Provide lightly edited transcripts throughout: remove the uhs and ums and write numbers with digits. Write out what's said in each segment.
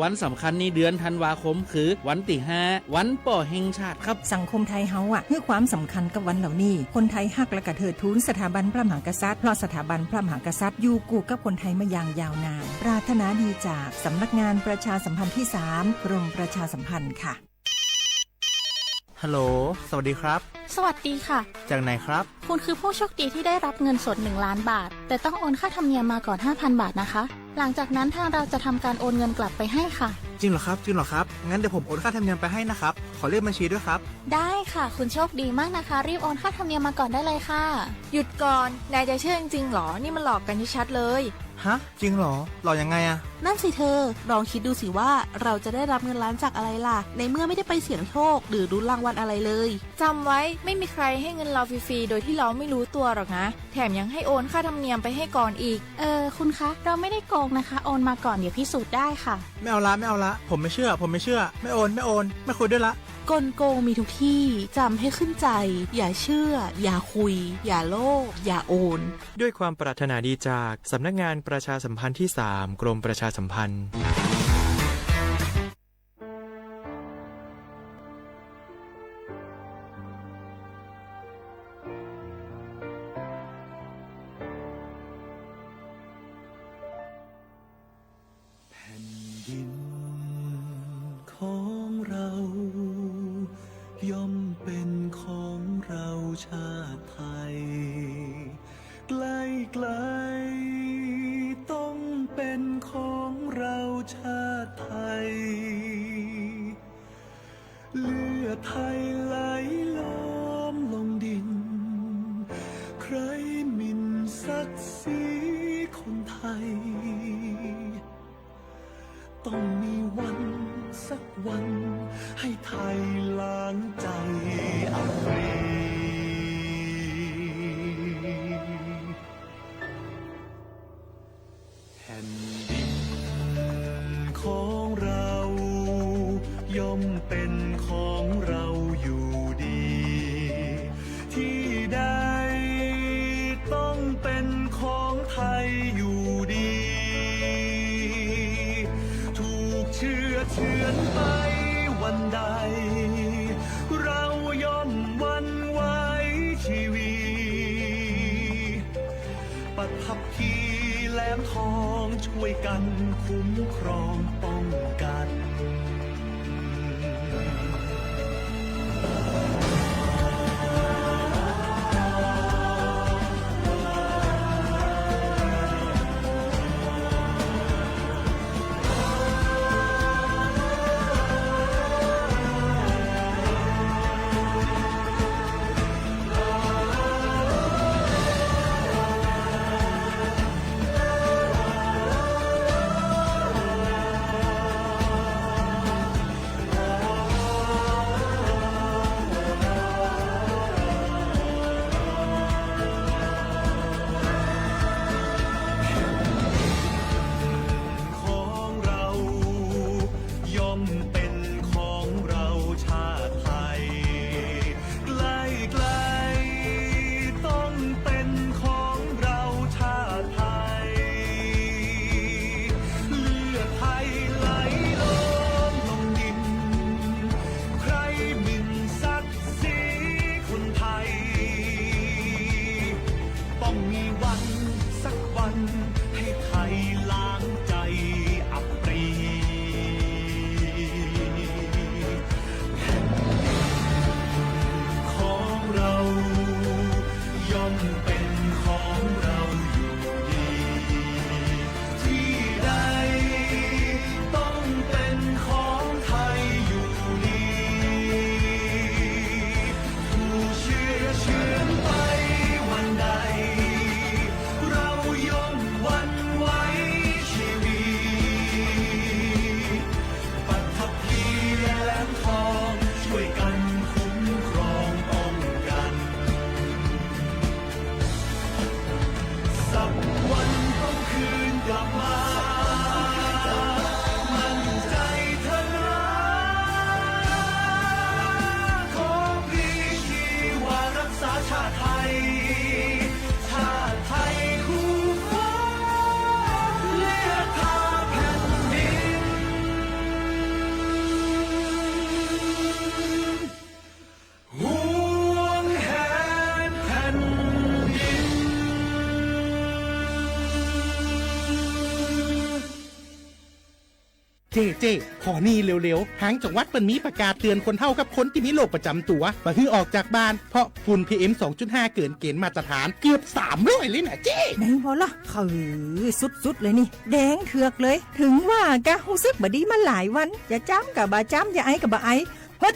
วันสำคัญในเดือนธันวาคมคือวันที่5วันป่อแห่งชาติครับสังคมไทยเฮาให้ความสำคัญกับวันเหล่านี้คนไทยฮักและกระเทิดทูนสถาบันพระมหากษัตริย์เพราะสถาบันพระมหากษัตริย์อยู่คู่กับคนไทยมาอย่างยาวนานปรารถนาดีจากสำนักงานประชาสัมพันธ์ที่3กรมประชาสัมพันธ์ค่ะฮัลโหลสวัสดีครับสวัสดีค่ะจากไหนครับคุณคือผู้โชคดีที่ได้รับเงินสด1 ล้านบาทแต่ต้องโอนค่าธรรมเนียมมาก่อน 5,000 บาทนะคะหลังจากนั้นทางเราจะทำการโอนเงินกลับไปให้ค่ะจริงเหรอครับงั้นเดี๋ยวผมโอนค่าธรรมเนียมไปให้นะครับขอเลขบัญชีด้วยครับได้ค่ะคุณโชคดีมากนะคะรีบโอนค่าธรรมเนียมมาก่อนได้เลยค่ะหยุดก่อนนายจะเชื่อจริงๆหรอนี่มันหลอกกันชัดเลยฮะจริงเหรอหลอกยังไงอะนั่นสิเธอลองคิดดูสิว่าเราจะได้รับเงินล้านจากอะไรล่ะในเมื่อไม่ได้ไปเสี่ยงโชคหรือรุ้นรางวัลอะไรเลยจำไว้ไม่มีใครให้เงินเราฟรีๆโดยที่เราไม่รู้ตัวหรอกนะแถมยังให้โอนค่าธรรมเนียมไปให้ก่อนอีกคุณคะเราไม่ได้โกงนะคะโอนมาก่อนเดี๋ยวพิสูจน์ได้ค่ะไม่เอาละผมไม่เชื่อไม่โอนไม่คุยด้วยละกลโกงมีทุกที่จำให้ขึ้นใจอย่าเชื่ออย่าคุยอย่าโลภอย่าโอนด้วยความปรารถนาดีจากสำนักงานประชาสัมพันธ์ที่3กรมประชาสัมพันธ์แผ่นดินของเราย่อมเป็นของเราชาติไทยไกลๆต้องเป็นของเราชาติไทยเลือดไทยไหลล้อมลงดินใครหมิ่นศักดิ์ศรีคนไทยต้องมีวันสักวันให้ไทยล้างใจอับปรีแผ่นดินของเราย่อมเป็นของเราอยู่ดีที่ใดต้องเป็นของไทยอยู่ดีเชื่อนไปวันใดเราย่อมหวั่นไหวชีวีปัทภีแหลมทองช่วยกันคุ้มครองป้องกัน เจขอนี่เร็วๆทางจังหวัดเปิ้นมีประกาศเตือนคนเฒ่ากับคนที่มีโรคประจำตัวบ่ให้ออกจากบ้านเพราะฝุ่น PM 2.5 เกินเกณฑ์มาตรฐานเกือบ300เลยนะเจ้ ไหนพอละคือสุดๆเลยนี่แดงเถือกเลย ถึงว่ากะรู้สึกบ่ดีมาหลายวันอย่าจ้ำกับบ่จ้ำอย่าไอกับบ่ไอฮัด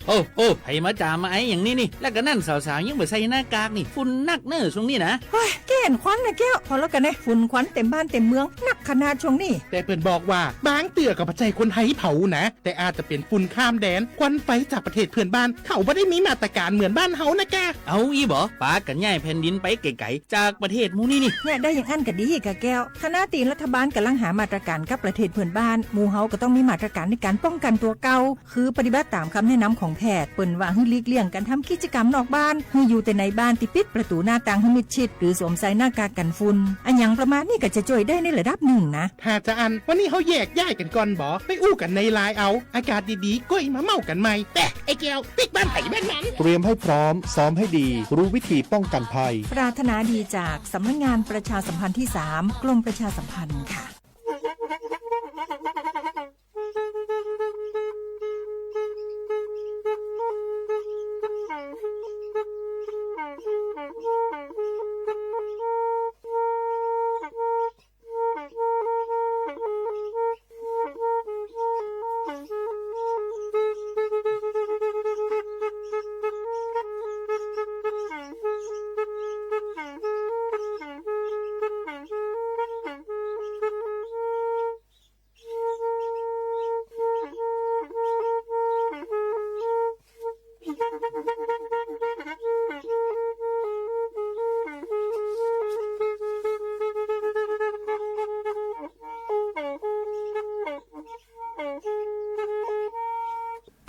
โอ้ไผมาจามาไอ้อย่างนี้นี่แล้วก็นั่นสาวๆยังบ่ใส่หน้ากากนี่ฝุ่นนักเน้อช่วงนี้นะ เฮ้ยแก่นควันนะแก้วพอแล้วกันนะฝุ่นควันเต็มบ้านเต็มเมืองหนักขนาดช่วงนี้ แต่เปิ้นบอกว่าบางเตือกับปัจจัยคนไทยเผานะแต่อาจจะเป็นฝุ่นข้ามแดนควันไฟจากประเทศเพื่อนบ้านเขาบ่ได้มีมาตรการเหมือนบ้านเฮานะแก เอาอีบ่ปากันย้ายแผ่นดินไปไกลๆจากประเทศหมู่นี่ เนี่ยได้อย่างอันก็ดีกะแก้วคณะตีรัฐบาลกำลังหามาตรการกับประเทศเพื่อนบ้านหมู่เฮาก็ต้องมีมาตรการในการป้องกันตัวเก่าคือปฏิบัติตามคำแนะนำของแพทย์เปิ้นว่าให้หลีกเลี่ยงการทำกิจกรรมนอกบ้านให้อยู่แต่ในบ้านที่ปิดประตูหน้าต่างให้มิดชิดหรือสวมใส่หน้ากากกันฝุ่นอันหยังประมาณนี้ก็จะช่วยได้ในระดับหนึ่งนะ ถ้าจะอันวันนี้เขาแยกย้ายกันก่อนบ่ไปอู้กันในไลน์เอาอากาศดีๆก็มาเมากันใหม่แต่ไอ้แก้วปิกบ้านไผ่บ้านมัน เตรียมให้พร้อมซ้อมให้ดีรู้วิธีป้องกันภัย ปรารถนาดีจากสำนักงานประชาสัมพันธ์ที่ 3 กรมประชาสัมพันธ์ค่ะ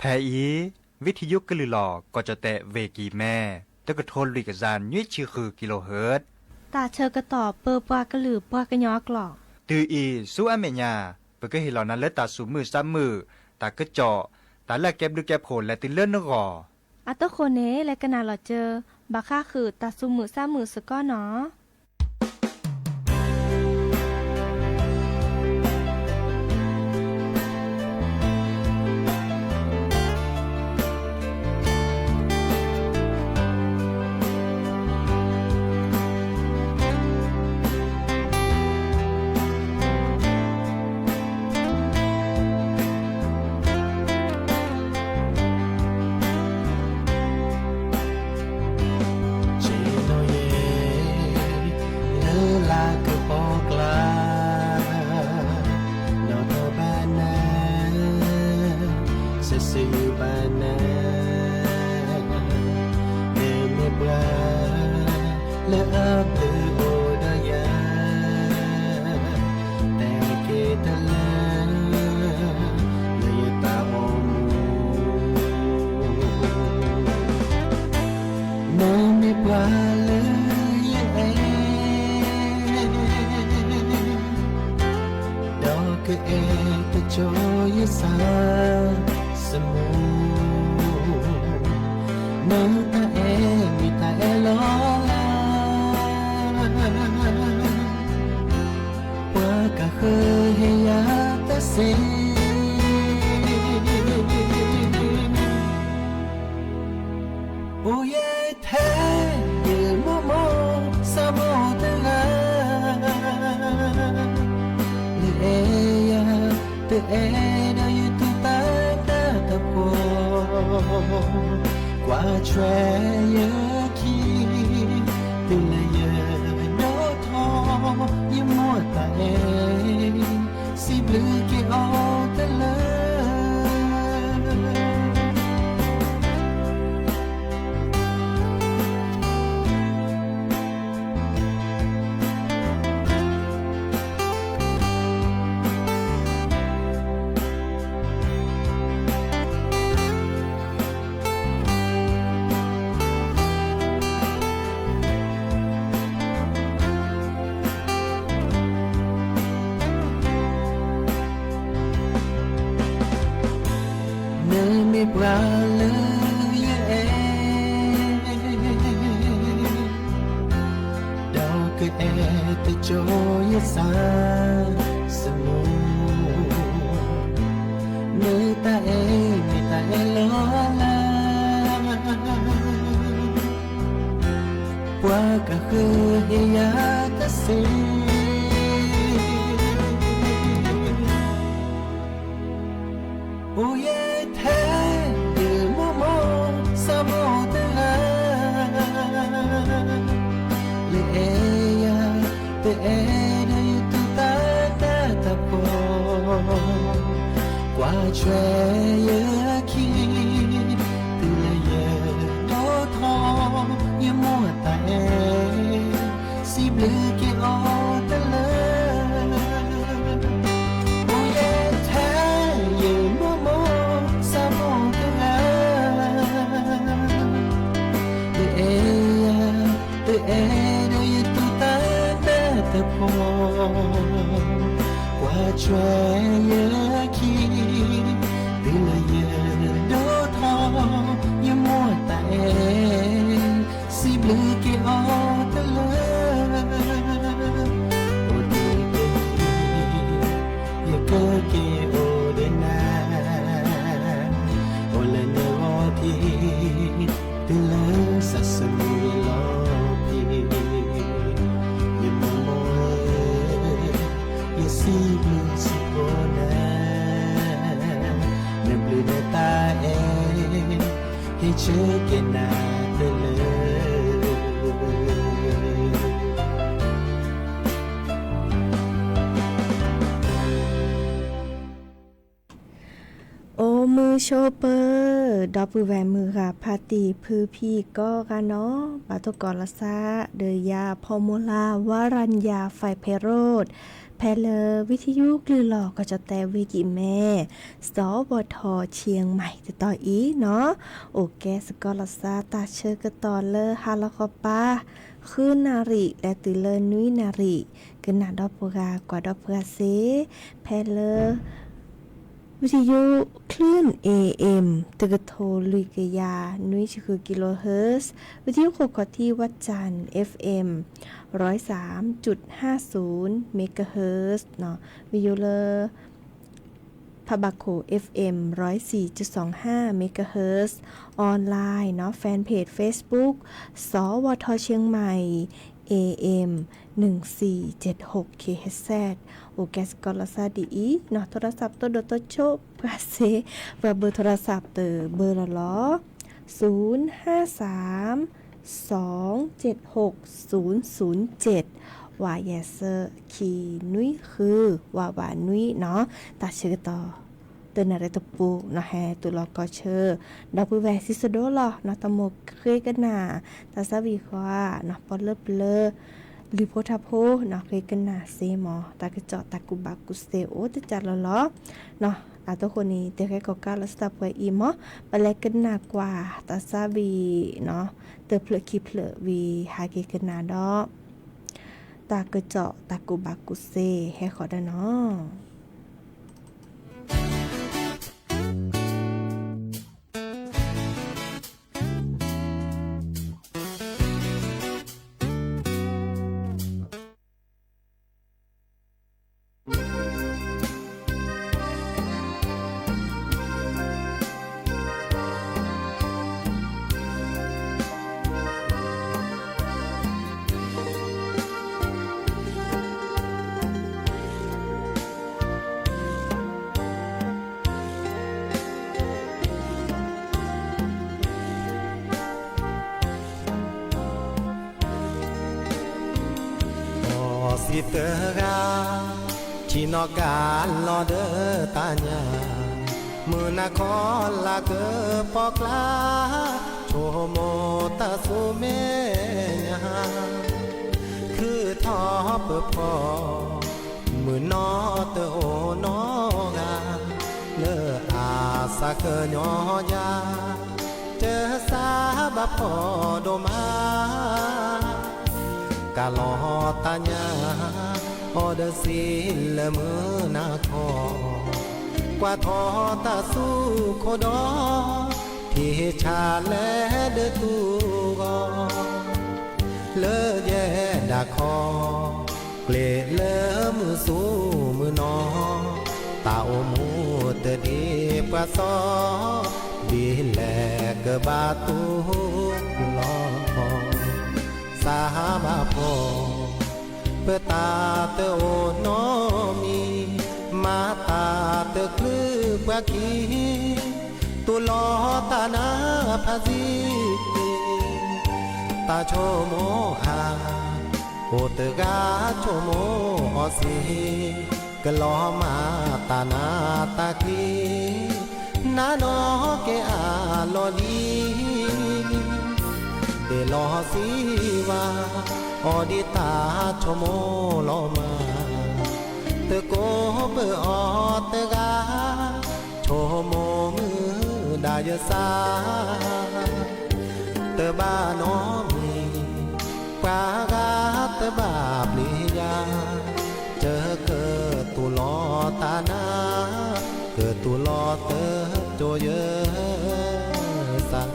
แพอีวิทยุกลือหลอกก็จะแตะเวกีแม่ตะกะโทนลุยกะจานยี่ชื่อคือกิโลเฮิรตซ์ตาเชอกระต่อเปอปากระหลือปากระยอกหลอกตืออีสู้อเมญาเปก็เห็นเหล่านั้นและตาสูมือซ้ำมือตากระเจาะตาละแก็บดึกแก็บโผล่และติเลื่อนนกออัตโคเนและกะนาหลอเจอบาค่าคือตาสูมือซ้ำมือสก้อเนาะJoy is a มือตาเอไม่ตาเอล้อลาว่าก็คือเฮียตาสิโอ้ยแท้ยืมโมโมสมอตลาle ella te era y tu tata tapo qua chue ye ki tu le ye do tho ye mo ta e si ble ki o ta le o ye ta ye mo mo sa mo ta la le ella te era y tu tata tapo qua chue ye ki tu le ye do tho ye mo ta e si ble ki o ta le o de ye ko ki o de na o le ne o ti tu le sa sa mi lo pi ye mo mo ye si ble si o na ne ble ne ta e he che ke na te leโอมือโชเปอร์ดอปแวมือค่ะพาตีพือพี่ก็กันเนาะปาตกรละซาเดยาพอโมลาวารัญญาไฟเพโรดแพเลอวิทยุกลือหลอกก็จะแต่วิกิแม่สบทเชียงใหม่ติดต่ออีเนาะโอแกสกอลซาตาเชอร์กตอเลอฮาลคอปาคือนาริและติเลนุยนาริกนาดอปกากว่าดอปกาเซแพเลอวิทยุคลื่น AM ตะกะโทลุยกยานุ้ยคือกิโลเฮิรตซ์วิทยุโคกที่วัดจันทร์ FM 103.50 เมกะเฮิรตซ์เนาะวิทยุเลพะบาโค FM 104.25 เมกะเฮิรตซ์ออนไลน์เนาะแฟนเพจ Facebook สวทเชียงใหม่ AM 1476 kHz โอแกสกอลซาดีอีเนาะโทรศัพท์ตัวดตัวโชบพาเซว่าเบอร์โทรศัพท์เตอเบอร์ละล้อ053-276-007ว่าแยเซอร์คีนุ้ยคือว่านุ้ยเนาะตาชื่อต่อเตือนอะไรตะปูนะแฮตุลอกอเชอร์ดาปูแวซิสโดลอนะตะโมกเคยกันนาตาซาวีควานะปอเลเลลิโพทาโพนะเคยกันนาเซมอตากระเจาะตากุบากุเซโอตะจัดละล้อเนาะอาตัวคนนี้เตะแค่กอกาลสตาปวยอีมอไปแลกันนากว่าตาซาวีเนาะเตอเพลคีเพลวีหาเกกันนาดอตากระเจาะตากุบากุเซให้ขอได้เนาะสิเตอร์กาที่นอกกาลอเดอตาญามือนาคอลาเกอปอกลาโชโมตาสุเมญาคือทอเปพอมือนอเตอโอนอกาเลออาสาเกญอยาเจอสาบพอโดมากาลอตาญาออเดสิลมือนาคอกว่าทอตาสู้โคดอที่ชาแลเดตูกอเลอแย่ดาคอเกลเลอมือสู้มือนอตาโอมู ตดีปะซอดีแลกบาตุลอสาบาพอเปตาเตโอนอมีมาตาเตคลืบะกีตุลอตานาพาซีตาโชโมอาโอเตกาโชโมอสีกลอมาตานาตาคีนาโนเกอาลอดีเดลอสีวาอดิตาโชโมลอมาเตโกเปออเตกาโชโมมือดายสาเตบ้านอมีปากาเตบ้าปลียาเจอเกิดตุลอตานาเกิดตุลอเตโจเยสัง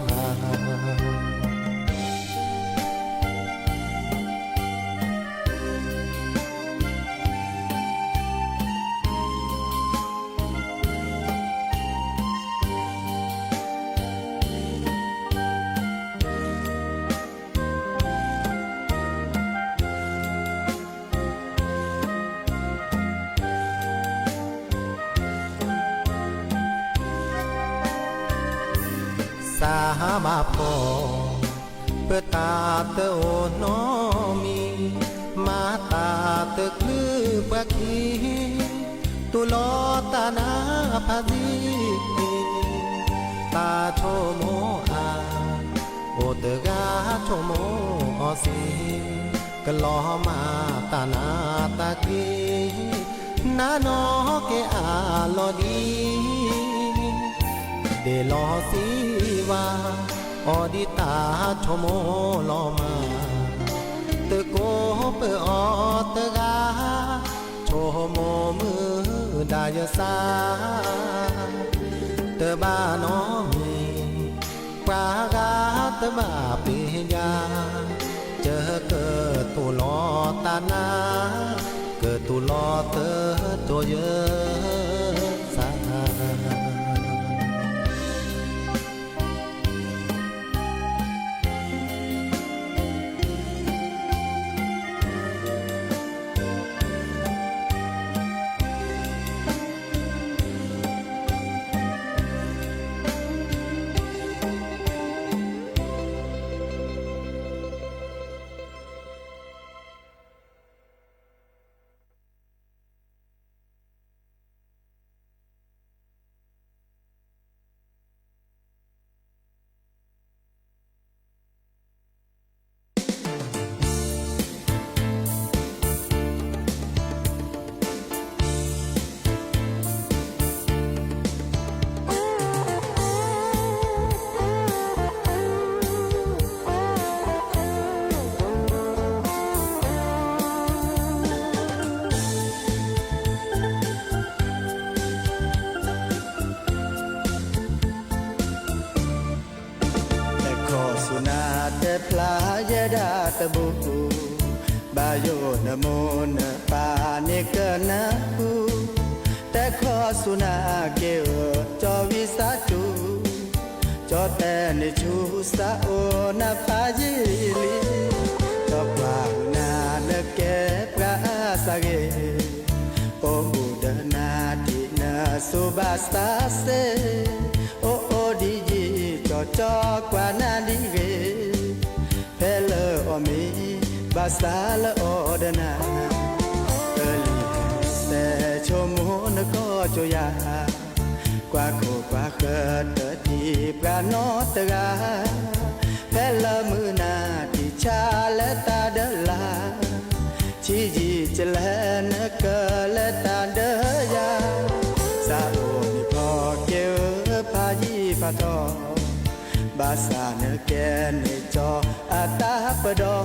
สามาพอเปิดตาเตโอนอมีมาตาเตคลืบะคีตุลอตานาพาซีตาโชโมอาโอเตกาโชโมอสีกลอมาตานาตาคีนาโนเกอาลอดีเดลอสีวาอดิตาโชโมลอมาเตโกเปออเตกาโชโมมือดายสาเตบ้านอมีปากาเตบ้าปิญาเจอเกิดตุลอตานาเกิดตุลอเตโจเยสาตบุบาโยนโมนปานิกนาคูแต่ขอสุนาเกวจอวิสาจูจอแต่ในชูสาโอนาพาจิลีจอปลานาเนเกปราสเกโอบุดนาตินาสุบาสตาเซโอโอดีจีจอจอกว่านาดีเกเพลออมีบาสาลออดนาเอลีเสชมนก็จยากว่าโคกว่าเกิดเตดีปราโนตกาเพลมือนาที่ชาและตาเดลาชีจีเจเลนเกและตาเดยาสาโอมีพอเกวพายีพาทอบาสาเนแกนในจออาตาปดอ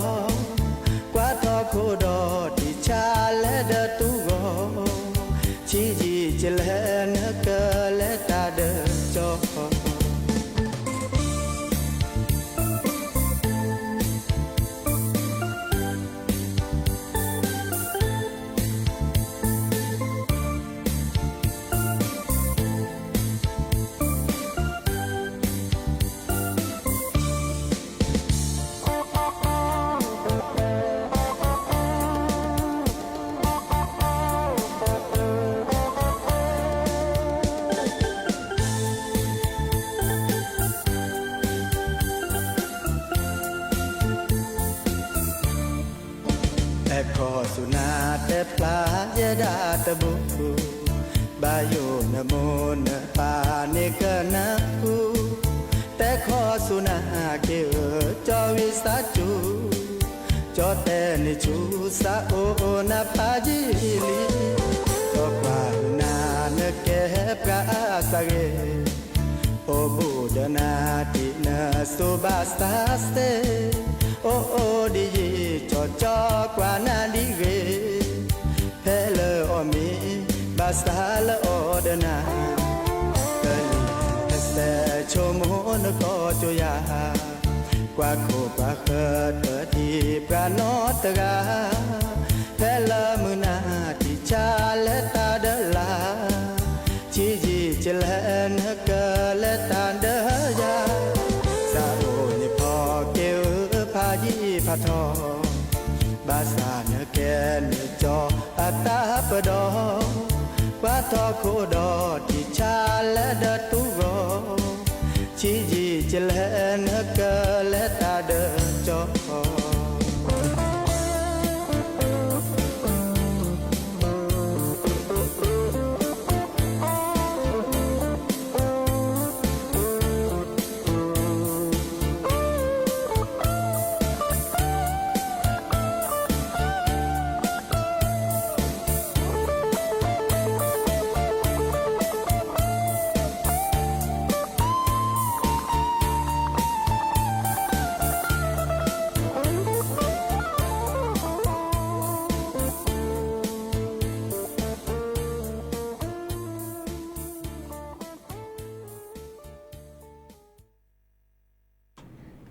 กว่าทอโคดอที่ชาและเดตุโกชีจีเจเลนเกและตาเดจอ ดาตะบุบาโยนะโมนะปาเนกนะคูแต่ขอสุนาเกอจอวิสาจูจอแต่นิจูสาโอนะปาจิลีจอปานาเนเกปราสะเกโอบูดนาตินะสุบาสตาสเตโอโอดิจอจอกว่านาดิเกเพลออมีบาสตาลออดนาเกลีเสโชโมนก็จุยากว่าโคปะเคเตทีปราโนตกาเพลมุนาติชาและตาเดลาจีจีเจเลนเกเลตาเดยาสาโอนิพอเกวพายีพาทอบาสานเกนจออัตตาปดอว่าทอโคดอติชาและเดตุโกชีจีเจเลนเกเลตาเดจอ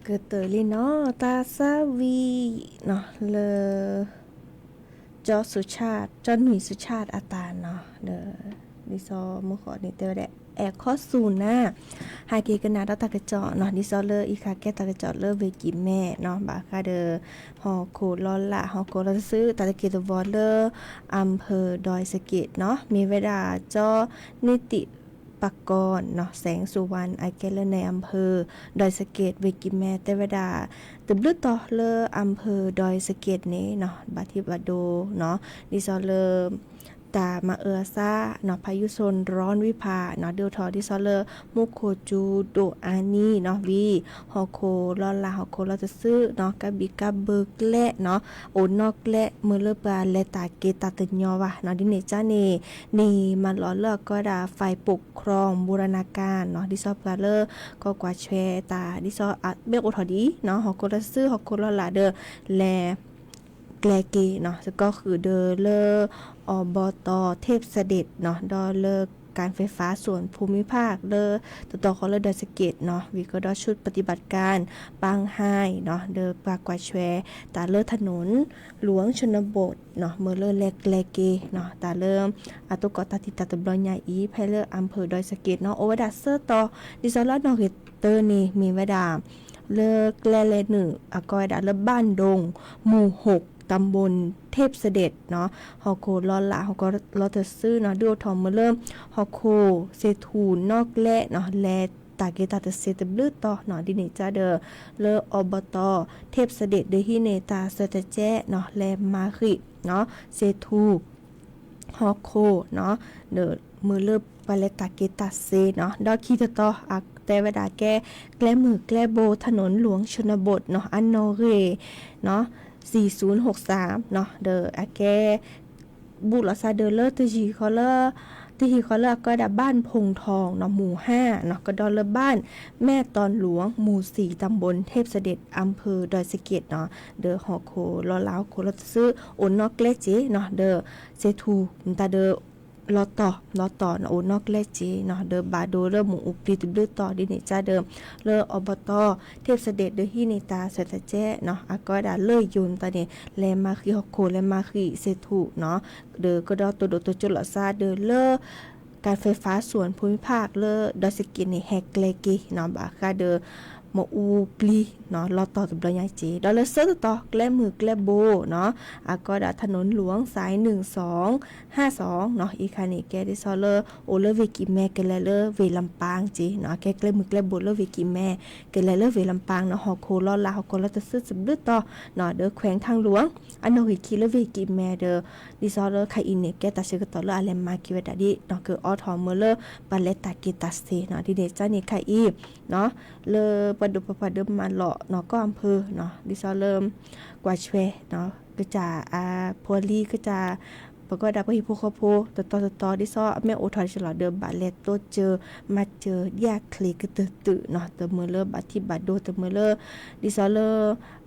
เกิดเตอลีเนาะตาซาวีเนาะเลจอสุชาติจอหนุ่ยสุชาติอาตาเนาะเด้อดิซอมื้อขอนี่เตอแดแอข้อศูนย์นะหาเกกันนาตากระเจาะเนาะดิซอเลออีคาแกตากระเจาะเลอเวกิแม่เนาะบาคาเดอฮอโคลอละฮอโคลซื้อตาตะเกตวอเลอร์อำเภอดอยสะเก็ดเนาะมีเวลาจอนิติปกรณ์เนาะแสงสุวรรณไอเกลในอำเภอดอยสะเก็ดเวกิแม่เตวดาตึบลึต่อเลออำเภอดอยสะเก็ดนี้เนาะบาทิบาโดเนาะดิซอเลอตามาซ่าเนาะพายุโซนร้อนวิภาเนาะเดลทอดิซอเลอมุโคจูโดอานีเนาะวีฮอโคลอลาฮอโคลอจะซื้อเนาะกะบิกะเบิกและเนาะโอนอกและมือเลปาและตาเกตาตึญอวะเนาะดิเนจ้านี่มาล้อเลิกก็ดาฝ่ายปกครองบูรณาการเนาะดิซอปกาเลอก็กว่าแชตาดิซอเบกโอทอดีเนาะฮอโคลอซื้อฮอโคลอลาเดอแลแกลเกเนาะก็คือเดอเลอบต.เทพเสด็จเนาะดอเลิกการไฟฟ้าส่วนภูมิภาคเลอต่อเขาเลยดอยสะเก็ดเนาะวีก็ดอชุดปฏิบัติการปางไฮเนาะเดอปากกว่าแชตาเลอถนนหลวงชนบทเนาะเมื่อเลอแลกแลเกเนาะตาเริ่มอาตุกอตาติตาตบลใหญ่อีไพเลออำเภอดอยสะเก็ดเนาะโอวดาเซอร์ต่อดิซอลอดนอเกเตอร์นี่มีเวดาเลิกแลเลหนึ่งอากอยดาเลบ้านดงหมู่6ตำบลเทพเสด็จเนาะฮอโคลอละฮอก็ลอเตซื้อเนาะดูทอมมาเริ่มฮอโคเซทูนอกและเนาะแลตาเกตาตเซตบลือต่อเนาะดิเนจาเดอเลออบต.เทพเสด็จเดฮิเนตาเซตแจเนาะแลมาคิเนาะเซทูฮอโคเนาะเดอมือเลิบปาเลตาเกตาเซเนาะดอคีตต่ออักแต่เวลาแก้มือแก้โบถนนหลวงชนบทเนาะอันโนเรเนาะ4063เนาะเดออาแกบุรษาเดอเลอร์ตจีคอเลอร์ก็ดับบ้านพงทองเนาะหมู่5เนาะก็ดอเลอร์บ้านแม่ตอนหลวงหมู่4ตำบลเทพเสด็จอำเภอดอยสะเก็ดเนาะเดอฮอโคลอลาวโคลซื้อโอนนอกเลเจเนาะเดอเซทูตาเดอลอต่อเนาะโอนอกเลเจเนาะเดอบาโดเริ่มหมู่อุปติบลือต่อดิเนจ้าเดิมเลออบต.เทพเสด็จเดอฮีเนตาเสตแจ้เนาะอากอดาเลยยุนตาเนี่ยแลมาคิฮอโคแลมาคิเซทูเนาะเดอก็ดอตัวโดตัวจุลซาเดอเลอการไฟฟ้าส่วนภูมิภาคเลอดอยสะเก็ดนี่แฮกเลเกเนาะบาคาเดอ หมออูปลีเนาะรอต่อตัวใหญ่เจดอลเลอร์เซอร์ต่อแกล้มือแกล้โบเนาะก็ดาถนนหลวงสาย1252เนาะอีคานี่แกดิซอเลอร์โอเลเวกิแม่แกเลเลอร์เวลำปางเจเนาะแกแกล้มือแกล้โบเลเวกิแม่แกเลเลอร์เวลำปางเนาะฮอโคลอลาฮอโคลอตะซึสบึดต่อเนาะเด้อแขวงทางหลวงอันโนหิคิเลเวกิแม่เด้อดิซอเลอร์ไคอินเนแกตาเชกต่อเลออาเลมากิเวดาดิเนาะคือออทอเมเลอร์ปาเลตากิตาสเตเนาะดิเดจ้านี่ไคอีเนาะเลอปะดุปะเดิมมาเลาะเนาะก็อำเภอเนาะดิซอเริ่มกว่าชเวเนาะก็จะพวลีก็จะปก็ดาพหิโพคโพต่อดิซอแม่โอทอนฉลอเดิมบาเลตโตเจอมาเจอยาคลีกตึเนาะตะเมเลอบาที่บาโดตะเมเลดิซอเล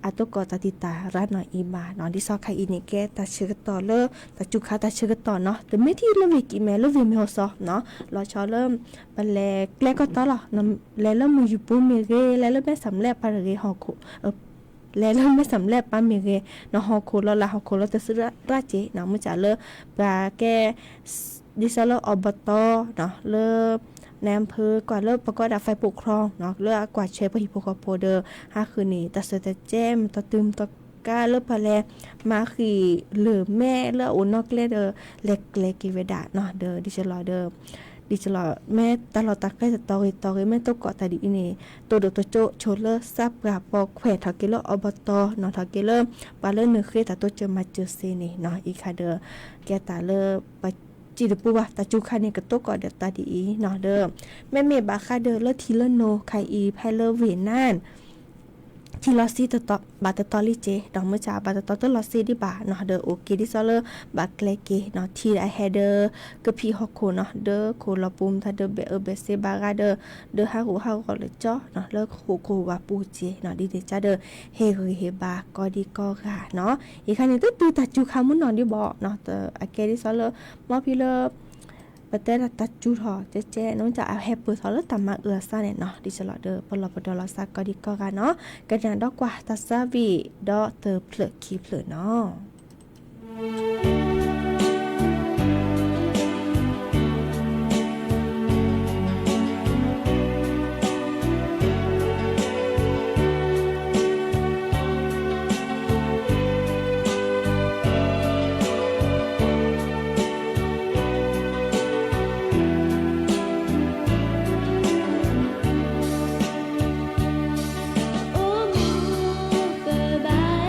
อาตุกอตาติตารัดเนาะอีบาเนาะดิซอไคอินิเกตาเชกต่อเลตาจุคาตาเชกต่อเนาะแต่ไม่ที่เลวิกิแม่เลวิเมโฮซอเนาะรอชอเริ่มบันแลแกลก็ต่อละเนาะแลเริ่มมืออยู่ปูเมเรแลเริ่มแม่สำเร็จปาเรฮอโคแล้วเราไม่สำเร็จป้าเมเกเนาะฮอโคลลาฮอโคลจะซื้อราเจเนาะมันจะเลปลาแกดิซาเลอบตเนาะเลในอำเภอกว่าเลิกประกอบดับไฟปกครองเนาะเลิกกว่าเชฟพหิโพคโพเดอร์5คืนนี้ตัดเสตแจมตัดตึมตัดก้าเลิกพะแลมาขี่หรือแม่เลิกอุนนอกเลเดอเล็กเล็กกิเวดาเนาะเดอดิฉันรอเดอดิฉลอแม่ตลอดตักได้ตอแม่ตกเกาะตาดีนี่ตัวเดตัวโจโชเลอร์ซับกับปอแขวทาเกเลออบตเนาะทาเกเลอปาเลอร์เนเคตาตัวเจอมาเจอเซนี่เนาะอีคาเดอแกตาเลอปจีดปูวะตาจูคานี่ก็ตกเกาะเดตาดีเนาะเดอแม่เมบาคาเดอเลอทีเลโนไคอีไพเลอร์เวนานที่ลอซี่ตบาตตอลิเจดอกมือจ่าบาตตอลอซี่ดิบาเนาะเดอโอเคดิซอเลอร์บาเกลเกเนาะที่ไอเฮเดอร์ก็พี่ฮอกโคเนาะเดอโคลปุมถ้าเดอเบเซบากาเดอฮาหูก็เลยจ้อเนาะเลิกโควาปูเจเนาะดิเดจ้าเดอเฮบาก็ดีก็ค่ะเนาะอีกครั้งนึงตื้อตัดจูคามุนนอนดิบ่เนาะเตอโอเคดิซอเลอร์มอพี่เลอประเทศตัดจูทอเจ๊น้องจะเอาแฮปปี้ทอแล้วตามมาซะเนี่ยเนาะดิฉันรอเด้อปลอปดอลซักก็ดีก็กันเนาะกันอย่างดอกกว่าตัดซาวีดอเตอร์เพลคีเพลเนาะBye.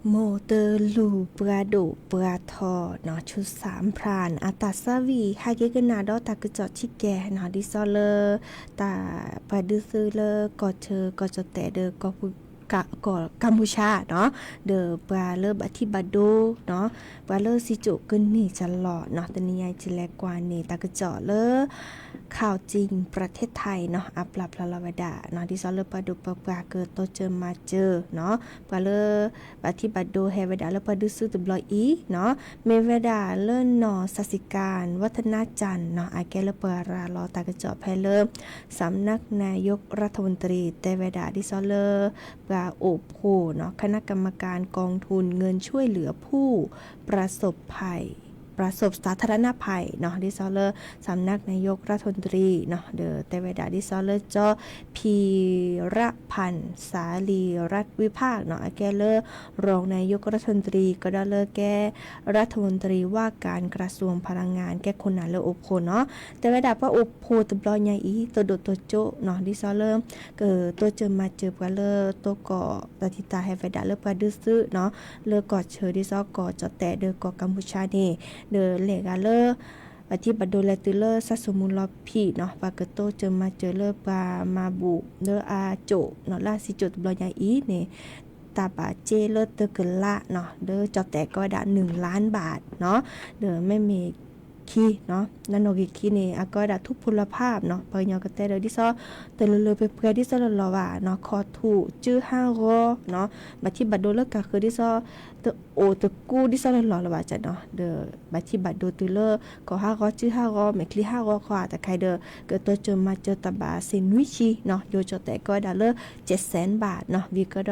โมเตอร์ลูปราโดปราทอเนาะชุด3พรานอาตาซาวีฮาเกกนาดอตากจอชิแกเนาะดิซอเลตาปาดือซื้อเลกอเชอกอจแต่เดกอก่อกัมพูชาเนาะเดอปลาเลบัติบัดโดเนาะปลาเลสิจุกึนนี่จะหล่อเนาะตะนิยายจิแลกว่านี่ตากระเจาะเลข่าวจริงประเทศไทยเนาะอัปลับลาลาวดาเนาะดิซอเลปลาดุปลาเกิดโตเจอมาเจอเนาะปลาเลบัติบัดโดเฮวดาเลปลาดุซื้อตบลอยอีเนาะเมเวดาเลนอสัสิการวัฒนาจันทร์เนาะอาแกเลปลาลอตากระเจาะแพเลสำนักนายกรัฐมนตรีเตเวดาดิซอเลปลาโอโพเนาะคณะกรรมการกองทุนเงินช่วยเหลือผู้ประสบสาธารณภัยเนาะดิซอเลสำนักนายกรัฐมนตรีเนาะเดอแต่เวดาดิซอเลจอพีระพันธ์สาลีรัฐวิภาคเนาะแกเลรองนายกรัฐมนตรีก็ได้เลแกรัฐมนตรีว่าการกระทรวงพลังงานแกคนนั้นเลโอโพเนาะแต่เวดาปะโอโพตบลอยใหญ่อีตัวโดตัวโจเนาะดิซอเลเกิดตัวเจอมาเจอปะเลตัวก่อตติตาให้เวดาเลปะดื้อซื้อเนาะเลกอดเชอดิซอก่อจอแต่เดอกอกัมพูชานี่เดอเลกาเลปฏิบัติโดยแลตุเลสัสมุลลอพีเนาะปากโตเจอมาเจอเลปามาบุเดออาโจเนาะลาสิโจตบลอยใหญ่อีเนี่ยตาบาเจเลเตอเกละเนาะเดอจอแต่ก็ได้1 ล้านบาทเนาะเดอไม่มีคีเนาะนันโนกิคีนี่อาก็ได้ทุพพลภาพเนาะปยอกระเตเดดิซอเตเลไปเพื่อดิซอลอว่าเนาะคอถูจื้อ5รอเนาะบัดที่บัดโดเลก็คือดิซอตโอตกูดิซอลอว่าจ้ะเนาะเดอบัดที่บัดโดตุเลก็5รอจื้อ5รอแมคลี5รอขวาแต่ใครเดอเกิดตัวเจอมาเจอตาบาเซนวิชีเนาะโยจแต่ก็ได้เล700,000 บาทเนาะวิก็ด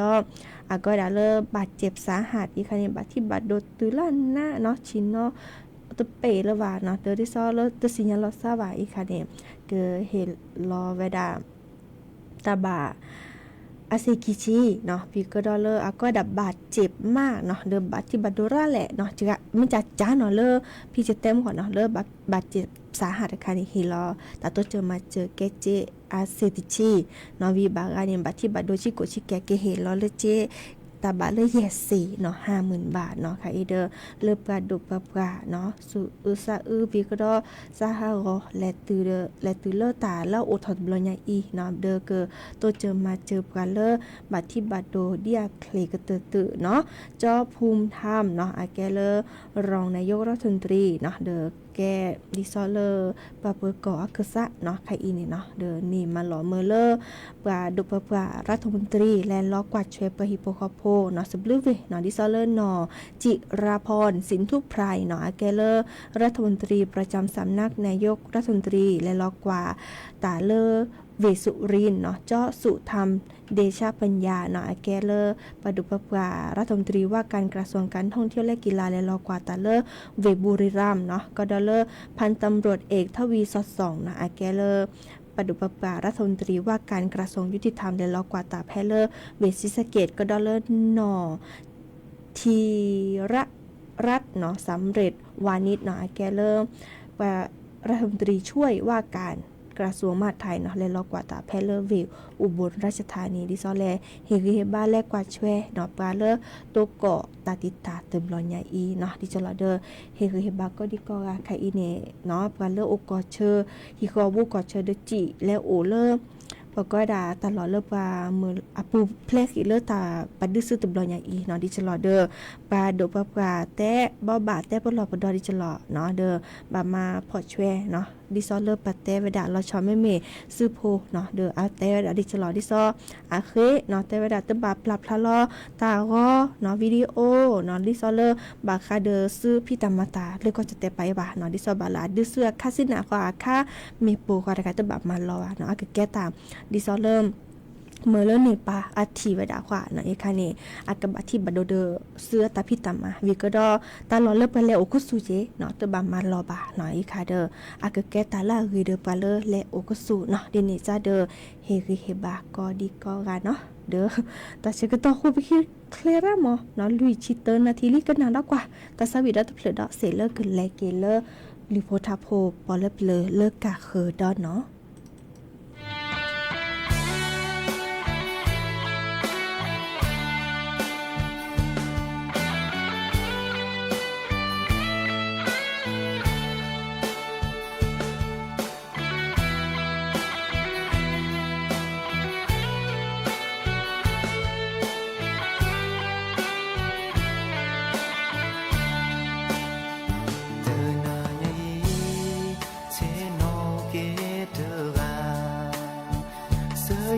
อาก็ได้เลบาดเจ็บสาหัสอีคันนี้บัดที่บัดโดตุลาหน้าเนาะชินเนาะตัวเปละว่าเนาะเดอที่ซอแล้วตัวสิญญาลอซาว่าอีค่ะเนี่ยเกเฮลอเวดาตาบาอาเซกิชิเนาะพี่ก็ดอเลอร์ก็ดับบาดเจ็บมากเนาะเดอบาดที่บัดโดราแหละเนาะจะมันจะจ้าเนาะเลอพี่จะเต็มก่อนเนาะเลอบาดเจ็บสาหัสค่ะนี่เฮลอแต่ตัวเจอมาเจอแกเจอาเซติชิเนาะวีบากาเนี่ยบาดที่บัดโดชิโกชิแกเฮลอเลเจตาบาเลเยสีเนาะ50,000 บาทเนาะค่ะอีเดอเลปลาดุปลาเนาะสุอุซาปีก็ดอซาฮารอและตือเลตาแล้วโอทอดบลญาอีเนาะเดอเกโตเจอมาเจอปลาเลบัดที่บัดโดเดียเคลกเตเนาะจอภูมิธรรมเนาะอาแกเลรองนายกรัฐมนตรีเนาะเดอแกดิซอเลปาเปกออักษะเนาะใครอีนี่เนาะเดอนี่มาหล่อเมเลปลาดุปลารัฐมนตรีแลนล้อกวาดช่วยปะฮิโปคอโพเนาะสบลือเวเนาะดิซอเลเนาะจิราพรสินทุพไพรเนาะแกเลรัฐมนตรีประจำสำนักนายกรัฐมนตรีแลนล้อกว่าตาเลเวสุรินเนาะเจาะสุธรรมเดชาปัญญาเนาะแกเลปดุปปารัฐมนตรีว่าการกระทรวงการท่องเที่ยวและกีฬาและรอกว่าตาเลเวบุรีรัมย์เนาะก็ดอเลพันตำรวจเอกทวีสอดส่องนะแกเลปดุปปารัฐมนตรีว่าการกระทรวงยุติธรรมและรอกว่าตาแพเลเวศิสเกตก็ดอเลนอทีระรัตเนาะสำเร็จวานิชเนาะแกเลรัฐมนตรีช่วยว่าการกระทรวงมหาดไทยเนาะและรอกว่าตาแพเลวิวอุบลราชธานีดิซอแลเฮกิเฮบ้าและกว่าช่วยเนาะปลาเลโตเกาะตาติตาเติมลอยใหญ่อีเนาะดิจลอเดอเฮกิเฮบ้าก็ดิกอราไคอีเนเนาะปลาเลโอกอเชอฮิคอบูกอเชอเดจิและโอเลปก็ดาตลอดเลปลามืออปูเพลกอีเลตาปดื้อซื้อติบลอยใหญ่อีเนาะดิจลอเดอปลาโดปลาแต่บ่บาแต่ปลอปดอดิจลอเนาะเดอบามาพอช่วยเนาะดิซอเลปาแต่เวดาเราชอไม่เมซื้อโพเนาะเดออาแต่เวดาดิจลอดิซออาเคเนาะแต่เวดาตบาปรับพลาลอตารอเนาะวิดีโอเนาะดิซอเลบาคาเดอซื้อพี่ตามาตาเลยก็จะแต่ไปบาเนาะดิซอบาลาดื้อเสื้อคาสินาก็อาค่าเมโปก็ได้ตบามารอเนาะอาแก้ตามดิซอเลเมื่อเริ่มปาอาทีเวดาขวาเนาะเอคาเนอากบัติบัดโดเดเสื้อตาพิตามาวิกดอตาลอเลไปแล้วโอคุสุเจเนาะตบามารอบาเนาะเอคาเดอากแกตาลารีเดปาเลและโอคุสุเนาะเดเนจาเดเฮริเฮบาก็ดีก็กาเนาะเด้อตาเชก็ต้องคูไปคิดเคลร่ามอเนาะลุยชิเตอร์นาทีลิกันนานแล้วกว่าตาสวิดาตเพลดอเซเลอร์คือแลเกเลอร์ลิโพทาโพปอเลเปเลเลิกกะเคอดอเนาะ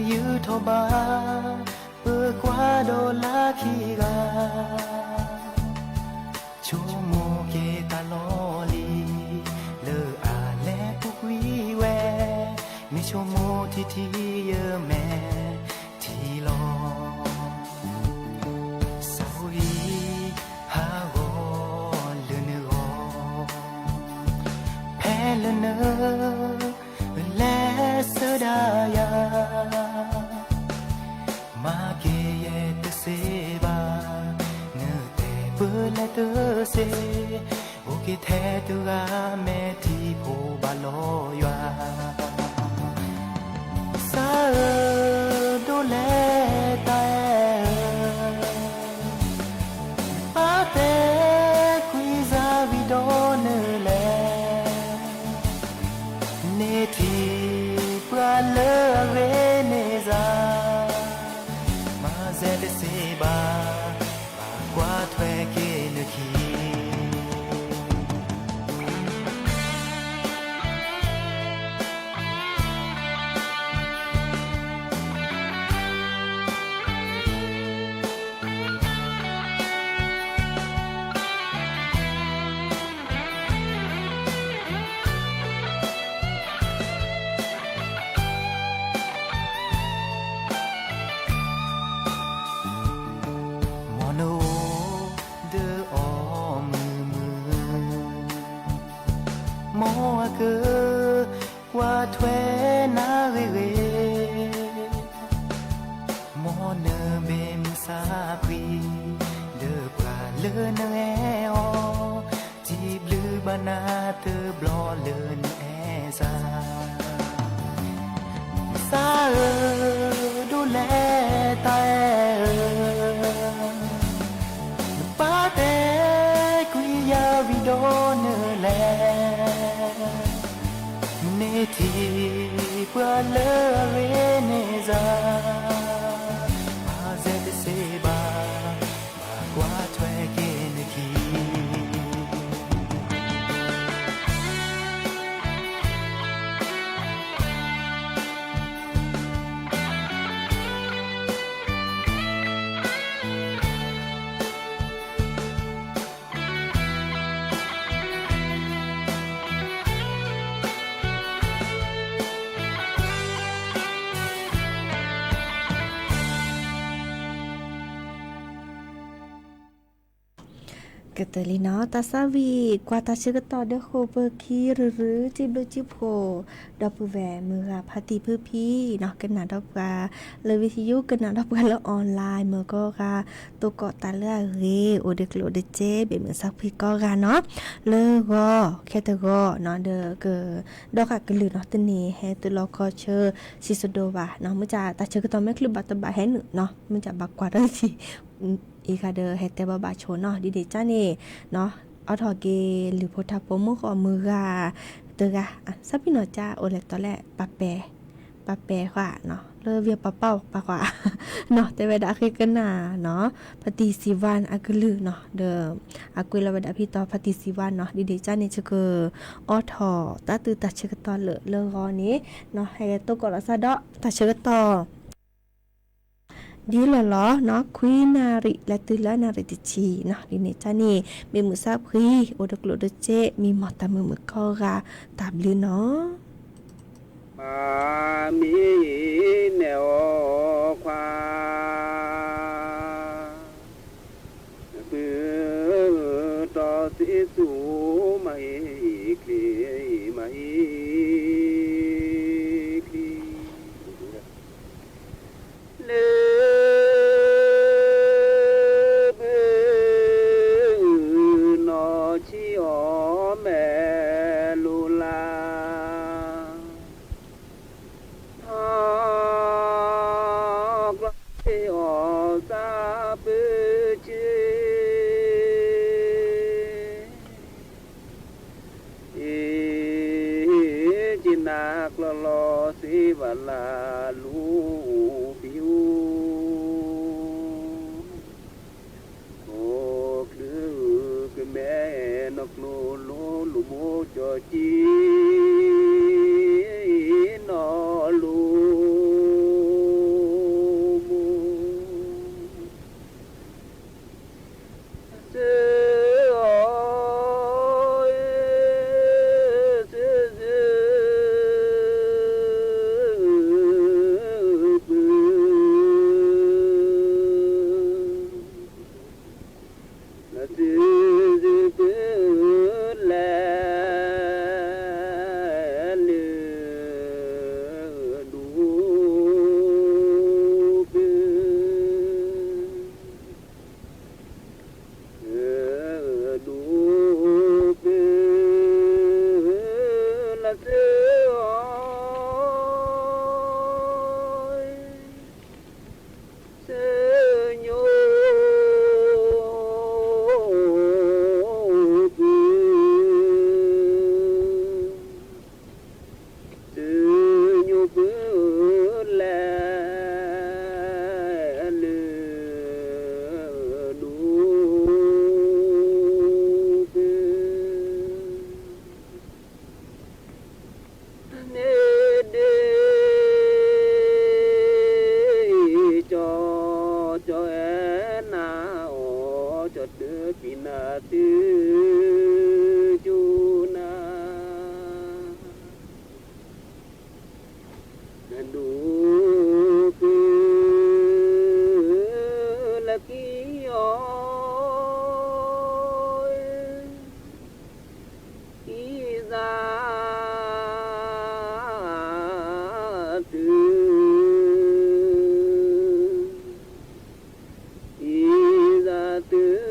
ยืทบาเปิดกว่าโดลาคีกาชูโมเกตาลอลีเลออาแลปุกวีแวมีชูโมที่เยอะแม่ที่รอสาวีฮาวอเลเนอแพ้เลเนอและเสดายามาเกเยตเสบาเนเตเปเลตเสโอเกเทตุกาเมทีโพบาลอยาซาดูแลตาปาเตคุยซาวิโดเนเลเนทีปราเลเรเนซามาเซเดเซบาบากว่าถวยเกนคีมอเกว่าถวยนาเรเรมอเนเบมซาพรีเดปราเลเนเออจีบลือบานาเตบลอเลนเอซาซาดูแลตาปาเตกุยยาวิโดเนแลเนทีเพื่อเลเรเนซามาเซเดเซบามากว่าถวยเกนคีกตลินาตาซาวีกว่าตาชกตอเดโคเบอร์คีหรือจิบโลจิโพดอปแวมือพาติพื้พี่เนาะกันหนาดอกกาเลยวิทยุกันหนาดอกกาแล้วออนไลน์เมื่อก็กาตัวเกาะตาเลือเรโอเดกโลเดเจเบเหมือนสักพี่ก็กาเนาะเลก็แค่ตะก็เนาะเดเกดอกกะลือเนาะตนีเฮตุลอคอเชอซิสโดวาเนาะมื้อจะตาชกตอแม่คลุบัตบะแฮนเนาะมื้อจะบักกว่าเด้อสิอีกาเดเฮเตบะบาโชเนาะดีเดจ้านี่เนาะเอาถอเกหรือโพธาโปมุกอมือกาเตกะซับพี่เนาะจ้าโอเลตอแลปะแปค่ะเนาะเลเวียปะเป้าปะกว่าเนาะแต่เวดาคือกันนาเนาะปฏิสิวันอากลือเนาะเดอากุยละเวดาพี่ต่อปฏิสิวันเนาะดีเดจ้านี่จะเกอถอตาตือตาเชกตอเลรอนี้เนาะให้ตกอละซะดอตาเชกตอดีละล้อเนาะคุยนาริและตือละนาริติชีเนาะดีเนจ้านี่มีมือซาคุยโอดกโลดเจมีหมอตามือเข้ากาตามลือเนาะมามีแนวควาเปื้อต่อสิสูไม่คลีไม่คลีเลนอชิอแม่ลูลานักละลอสิวลาลูปิวโคคลือกแม่นกโลโลลูโมจอจีนอลู ดูคือละกี้ยอยอีซาตืออีซาตือ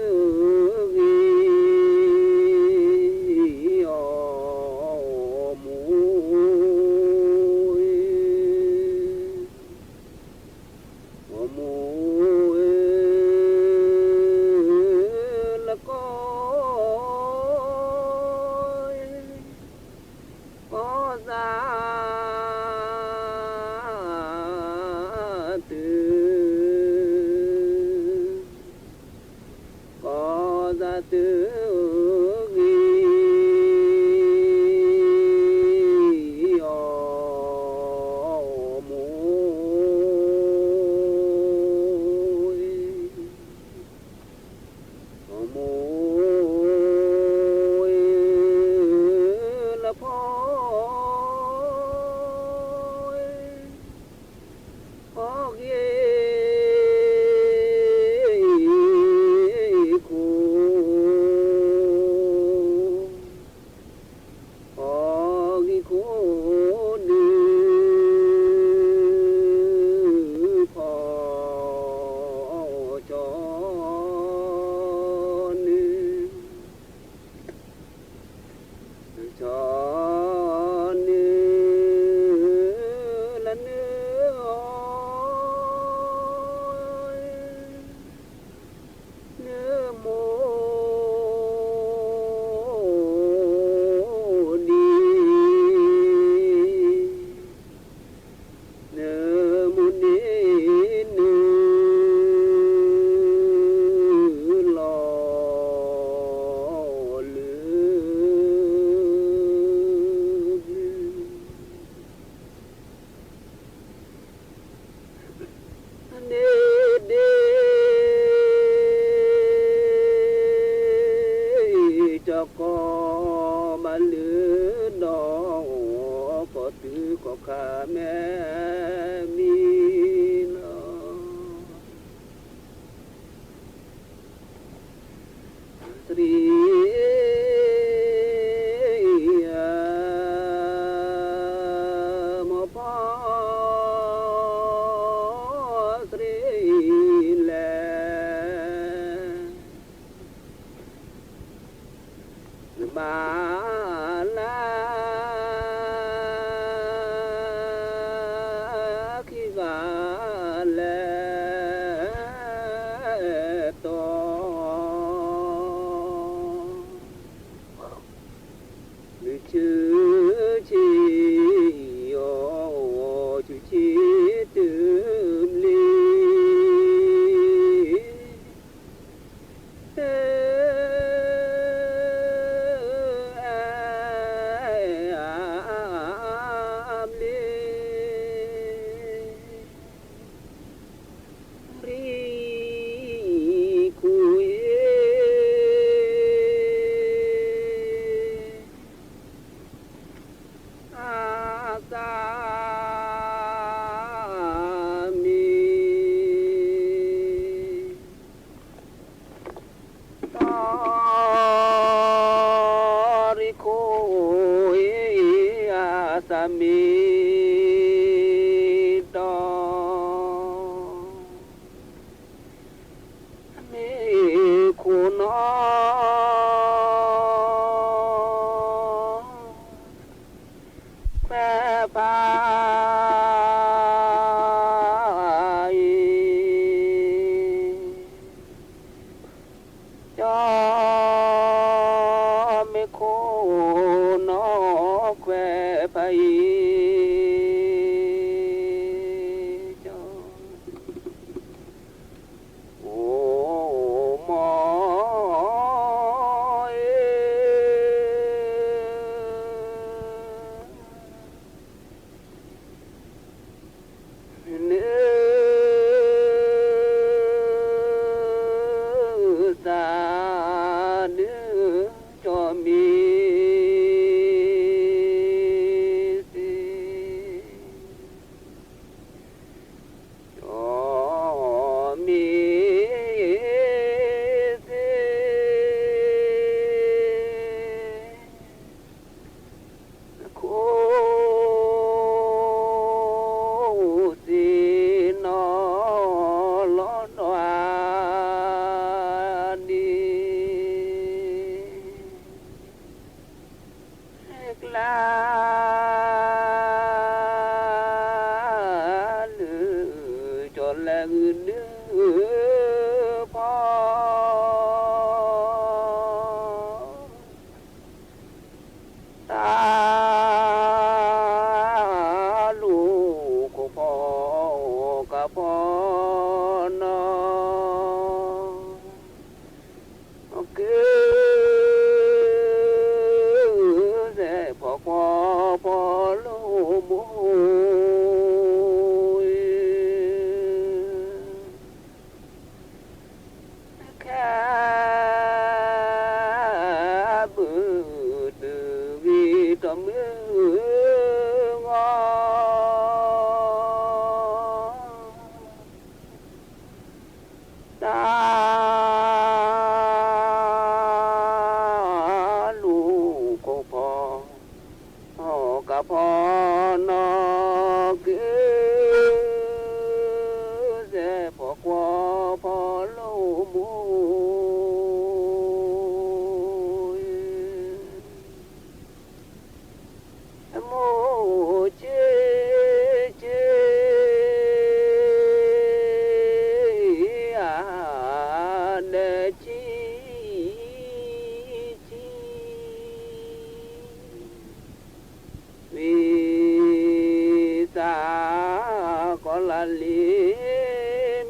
ลี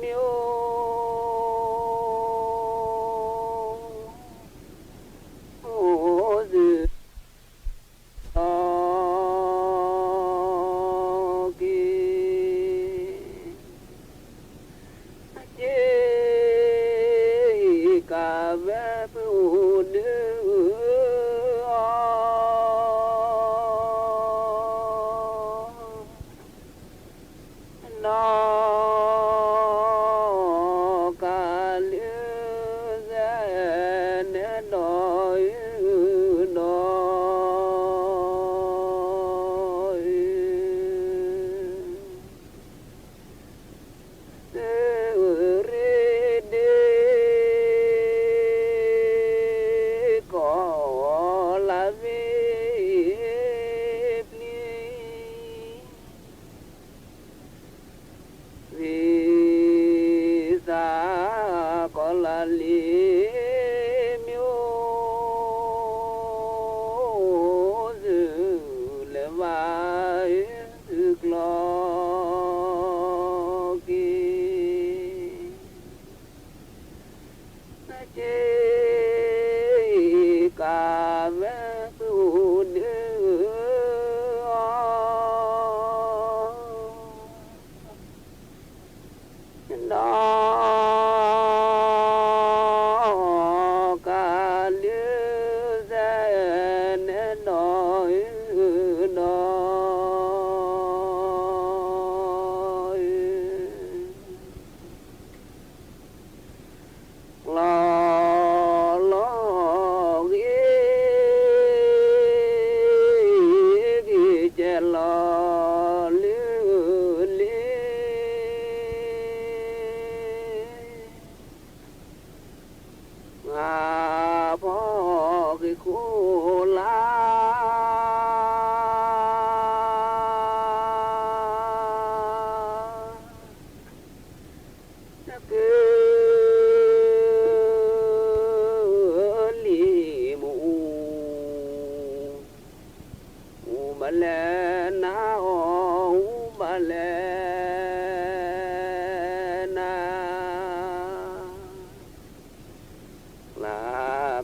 มิโอโอซึอกีเจกาเวปูเดือนอกาเลือแสนดอยดอยเตเรเดก็ลาเวปลีVisa kola limyo zulewai zukloki naje kame pude no ca lưu dân nói nói lo ghi che loพ่อคือคู่ลาคือลีมูมาแลนามาแล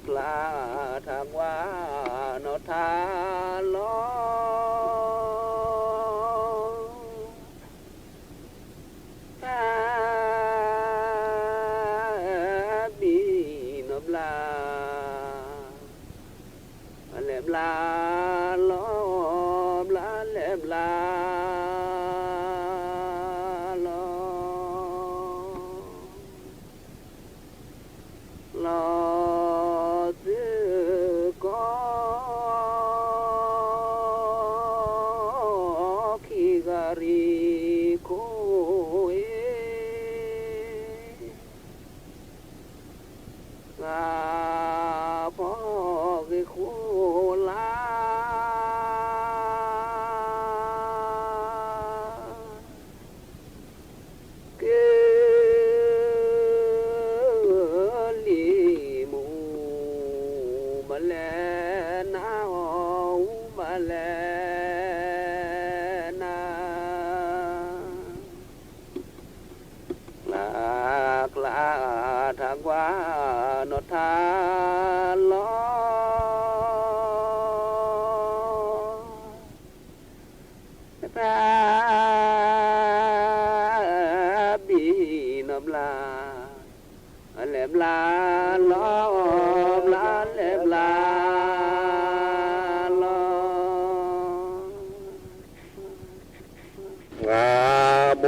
ปลาทางว่านอทาลอบีนบลาเลบลาลอบลาเลบลาลอพ่อคือคู่ลาคือลีมูมาแลนามาแลนาลาทางว่านอทาลอปราบีนบลาแหลมลาลอบลาแหลมลาลองาโม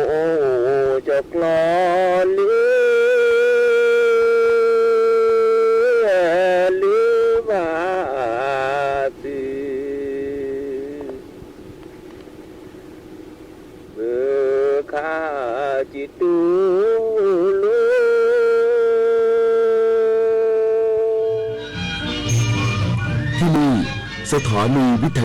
จกลอลืจิตูลูที่นี่สถานีวิทย